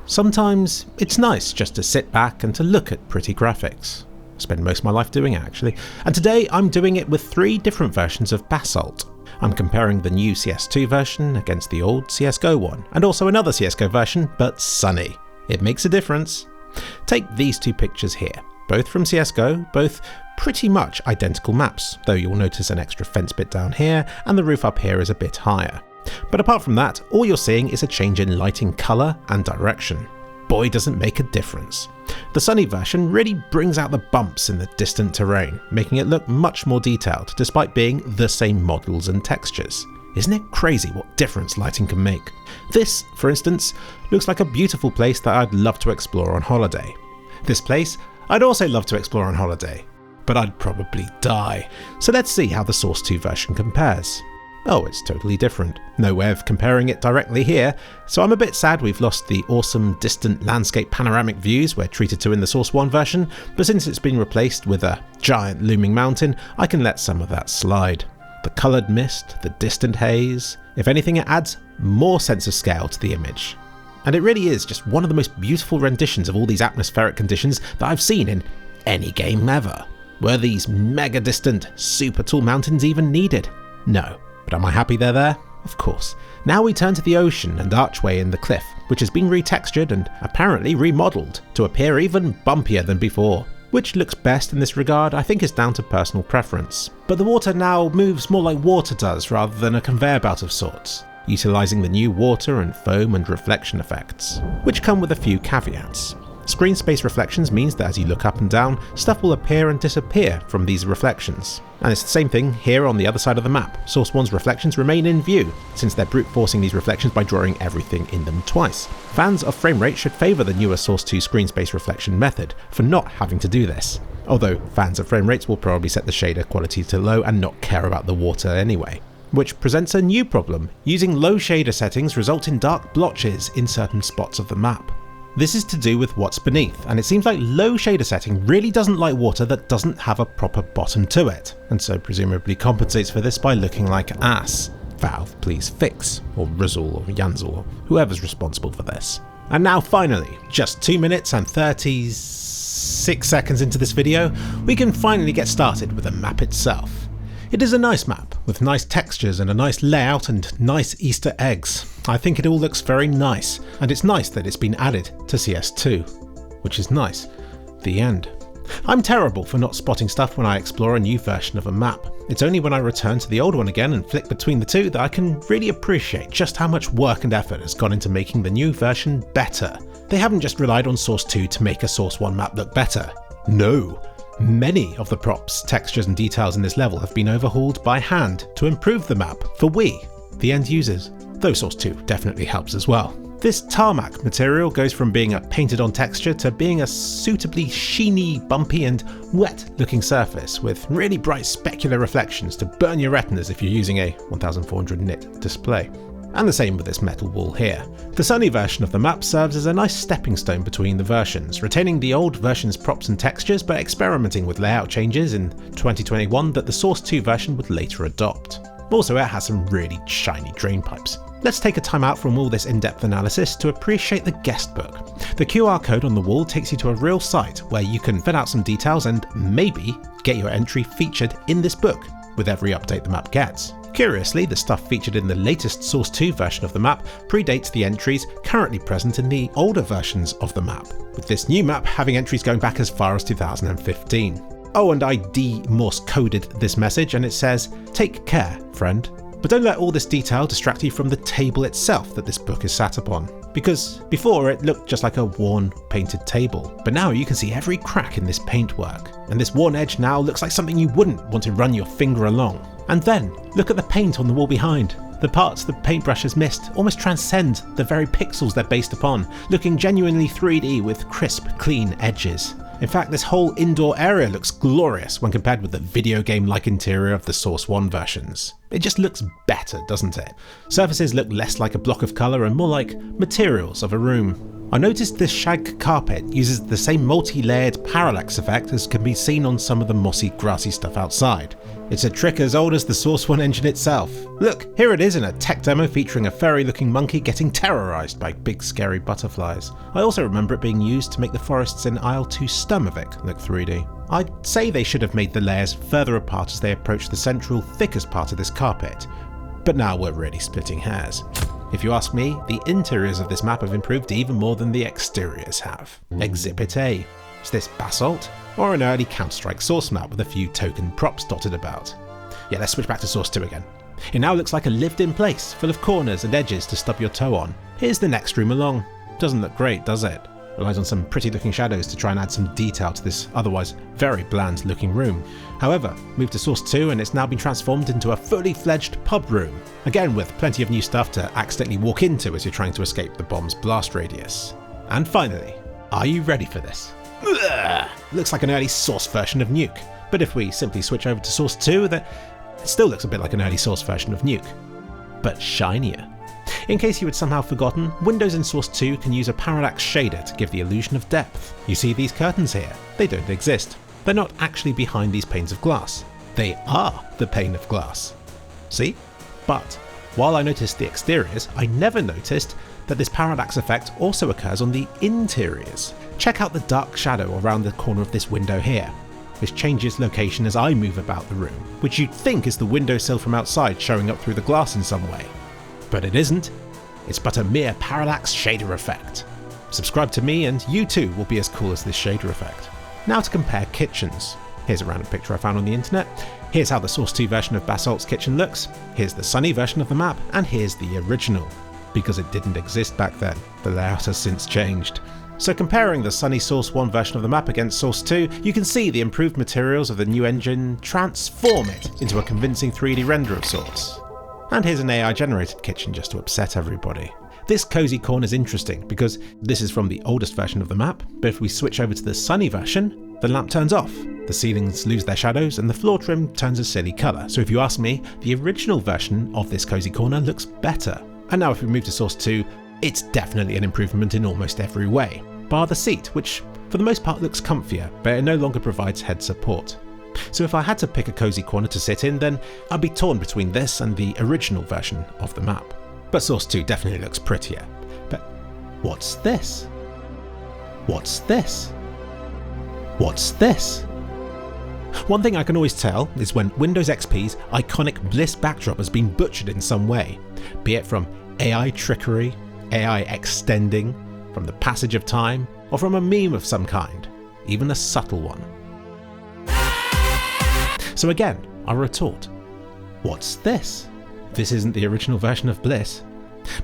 Sometimes it's nice just to sit back and to look at pretty graphics. I spend most of my life doing it actually, and today I'm doing it with 3 different versions of Basalt. I'm comparing the new CS2 version against the old CSGO one, and also another CSGO version, but sunny. It makes a difference. Take these 2 pictures here, both from CSGO, both pretty much identical maps, though you'll notice an extra fence bit down here and the roof up here is a bit higher. But apart from that, all you're seeing is a change in lighting colour and direction. Boy, does it make a difference. The sunny version really brings out the bumps in the distant terrain, making it look much more detailed despite being the same models and textures. Isn't it crazy what difference lighting can make? This, for instance, looks like a beautiful place that I'd love to explore on holiday. This place I'd also love to explore on holiday, but I'd probably die. So let's see how the Source 2 version compares. Oh, it's totally different. No way of comparing it directly here, so I'm a bit sad we've lost the awesome distant landscape panoramic views we're treated to in the Source 1 version, but since it's been replaced with a giant looming mountain, I can let some of that slide. The coloured mist, the distant haze, if anything it adds more sense of scale to the image. And it really is just one of the most beautiful renditions of all these atmospheric conditions that I've seen in any game ever. Were these mega distant, super tall mountains even needed? No. But am I happy they're there? Of course. Now we turn to the ocean and archway in the cliff, which has been retextured and apparently remodelled to appear even bumpier than before. Which looks best in this regard I think is down to personal preference. But the water now moves more like water does rather than a conveyor belt of sorts, utilising the new water and foam and reflection effects, which come with a few caveats. Screen space reflections means that as you look up and down, stuff will appear and disappear from these reflections. And it's the same thing here on the other side of the map. Source 1's reflections remain in view, since they're brute forcing these reflections by drawing everything in them twice. Fans of frame rate should favour the newer Source 2 screen space reflection method for not having to do this. Although fans of frame rates will probably set the shader quality to low and not care about the water anyway. Which presents a new problem. Using low shader settings result in dark blotches in certain spots of the map. This is to do with what's beneath, and it seems like low shader setting really doesn't like water that doesn't have a proper bottom to it, and so presumably compensates for this by looking like ass. Valve, please fix, or Rizzle, or Janzel, or whoever's responsible for this. And now finally, just 2 minutes and 36 seconds into this video, we can finally get started with the map itself. It is a nice map, with nice textures and a nice layout and nice Easter eggs. I think it all looks very nice, and it's nice that it's been added to CS2. Which is nice. The end. I'm terrible for not spotting stuff when I explore a new version of a map. It's only when I return to the old one again and flick between the two that I can really appreciate just how much work and effort has gone into making the new version better. They haven't just relied on Source 2 to make a Source 1 map look better. No. Many of the props, textures and details in this level have been overhauled by hand to improve the map for we, the end users, though Source 2 definitely helps as well. This tarmac material goes from being a painted on texture to being a suitably sheeny, bumpy and wet looking surface with really bright specular reflections to burn your retinas if you're using a 1400 nit display. And the same with this metal wall here. The sunny version of the map serves as a nice stepping stone between the versions, retaining the old version's props and textures but experimenting with layout changes in 2021 that the Source 2 version would later adopt. Also, it has some really shiny drain pipes. Let's take a time out from all this in-depth analysis to appreciate the guestbook. The QR code on the wall takes you to a real site where you can fill out some details and maybe get your entry featured in this book with every update the map gets. Curiously, the stuff featured in the latest Source 2 version of the map predates the entries currently present in the older versions of the map, with this new map having entries going back as far as 2015. Oh, and I de-Morse coded this message and it says, "Take care, friend." But don't let all this detail distract you from the table itself that this book is sat upon. Because before it looked just like a worn, painted table, but now you can see every crack in this paintwork, and this worn edge now looks like something you wouldn't want to run your finger along. And then, look at the paint on the wall behind. The parts the paintbrush has missed almost transcend the very pixels they're based upon, looking genuinely 3D with crisp, clean edges. In fact, this whole indoor area looks glorious when compared with the video game-like interior of the Source 1 versions. It just looks better, doesn't it? Surfaces look less like a block of colour and more like materials of a room. I noticed this shag carpet uses the same multi-layered parallax effect as can be seen on some of the mossy, grassy stuff outside. It's a trick as old as the Source 1 engine itself. Look, here it is in a tech demo featuring a furry-looking monkey getting terrorised by big scary butterflies. I also remember it being used to make the forests in Isle 2 Sturmovik look 3D. I'd say they should have made the layers further apart as they approach the central, thickest part of this carpet. But now we're really splitting hairs. If you ask me, the interiors of this map have improved even more than the exteriors have. Exhibit A. Is this Basalt? Or an early Counter-Strike source map with a few token props dotted about? Yeah, let's switch back to Source 2 again. It now looks like a lived-in place, full of corners and edges to stub your toe on. Here's the next room along. Doesn't look great, does it? Relies on some pretty looking shadows to try and add some detail to this otherwise very bland looking room. However, move to Source 2 and it's now been transformed into a fully fledged pub room. Again with plenty of new stuff to accidentally walk into as you're trying to escape the bomb's blast radius. And finally, are you ready for this? Ugh! Looks like an early Source version of Nuke, but if we simply switch over to Source 2, then it still looks a bit like an early Source version of Nuke, but shinier. In case you had somehow forgotten, windows in Source 2 can use a Parallax shader to give the illusion of depth. You see these curtains here? They don't exist. They're not actually behind these panes of glass. They are the pane of glass. See? But while I noticed the exteriors, I never noticed that this parallax effect also occurs on the interiors. Check out the dark shadow around the corner of this window here. This changes location as I move about the room, which you'd think is the windowsill from outside showing up through the glass in some way. But it isn't. It's but a mere parallax shader effect. Subscribe to me and you too will be as cool as this shader effect. Now to compare kitchens. Here's a random picture I found on the internet. Here's how the Source 2 version of Basalt's kitchen looks. Here's the sunny version of the map, and here's the original. Because it didn't exist back then, the layout has since changed. So comparing the sunny Source 1 version of the map against Source 2, you can see the improved materials of the new engine transform it into a convincing 3D render of sorts. And here's an AI generated kitchen just to upset everybody. This cozy corner is interesting because this is from the oldest version of the map, but if we switch over to the sunny version, the lamp turns off, the ceilings lose their shadows, and the floor trim turns a silly colour. So if you ask me, the original version of this cozy corner looks better. And now if we move to Source 2, it's definitely an improvement in almost every way, bar the seat, which for the most part looks comfier, but it no longer provides head support. So if I had to pick a cozy corner to sit in, then I'd be torn between this and the original version of the map. But Source 2 definitely looks prettier. But what's this? What's this? What's this? One thing I can always tell is when Windows XP's iconic Bliss backdrop has been butchered in some way, be it from AI trickery, AI extending, from the passage of time, or from a meme of some kind, even a subtle one. So again, I retort, what's this? This isn't the original version of Bliss.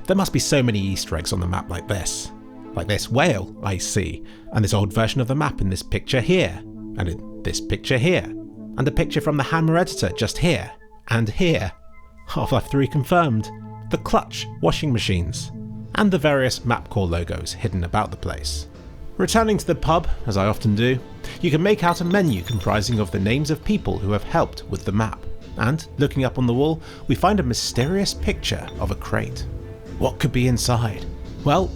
There must be so many Easter eggs on the map like this. Like this whale I see, and this old version of the map in this picture here, and in this picture here, and a picture from the Hammer editor just here, and here. Half-Life 3 confirmed. The clutch, washing machines, and the various map core logos hidden about the place. Returning to the pub, as I often do, you can make out a menu comprising of the names of people who have helped with the map, and looking up on the wall, we find a mysterious picture of a crate. What could be inside? Well,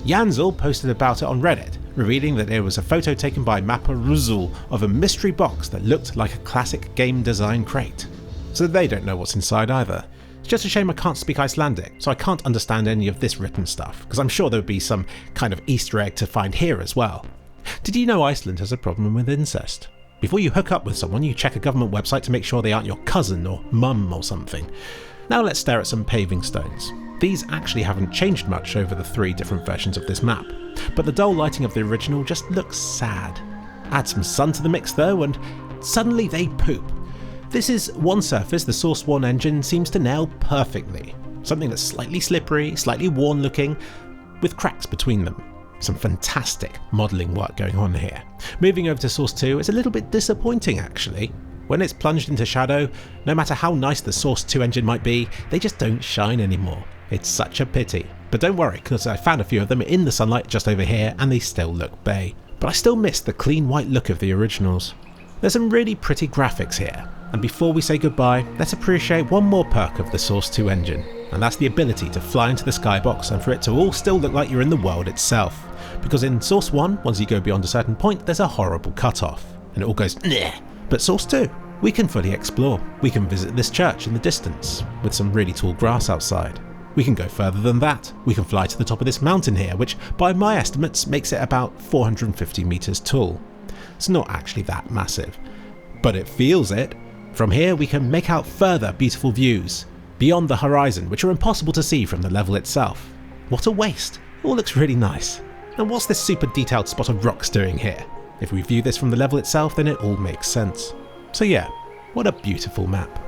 Janzel posted about it on Reddit, revealing that it was a photo taken by Mapper Ruzul of a mystery box that looked like a classic game design crate. So they don't know what's inside either. It's just a shame I can't speak Icelandic, so I can't understand any of this written stuff, because I'm sure there would be some kind of Easter egg to find here as well. Did you know Iceland has a problem with incest? Before you hook up with someone, you check a government website to make sure they aren't your cousin or mum or something. Now let's stare at some paving stones. These actually haven't changed much over the 3 different versions of this map, but the dull lighting of the original just looks sad. Add some sun to the mix though, and suddenly they poop. This is one surface the Source 1 engine seems to nail perfectly. Something that's slightly slippery, slightly worn looking, with cracks between them. Some fantastic modelling work going on here. Moving over to Source 2 is a little bit disappointing actually. When it's plunged into shadow, no matter how nice the Source 2 engine might be, they just don't shine anymore. It's such a pity. But don't worry, because I found a few of them in the sunlight just over here and they still look bay. But I still miss the clean white look of the originals. There's some really pretty graphics here. And before we say goodbye, let's appreciate one more perk of the Source 2 engine, and that's the ability to fly into the skybox and for it to all still look like you're in the world itself. Because in Source 1, once you go beyond a certain point, there's a horrible cutoff, and it all goes "Nyeh." But Source 2, we can fully explore. We can visit this church in the distance, with some really tall grass outside. We can go further than that. We can fly to the top of this mountain here, which by my estimates makes it about 450 meters tall. It's not actually that massive, but it feels it. From here we can make out further beautiful views, beyond the horizon, which are impossible to see from the level itself. What a waste. It all looks really nice. And what's this super detailed spot of rocks doing here? If we view this from the level itself, then it all makes sense. So yeah, what a beautiful map.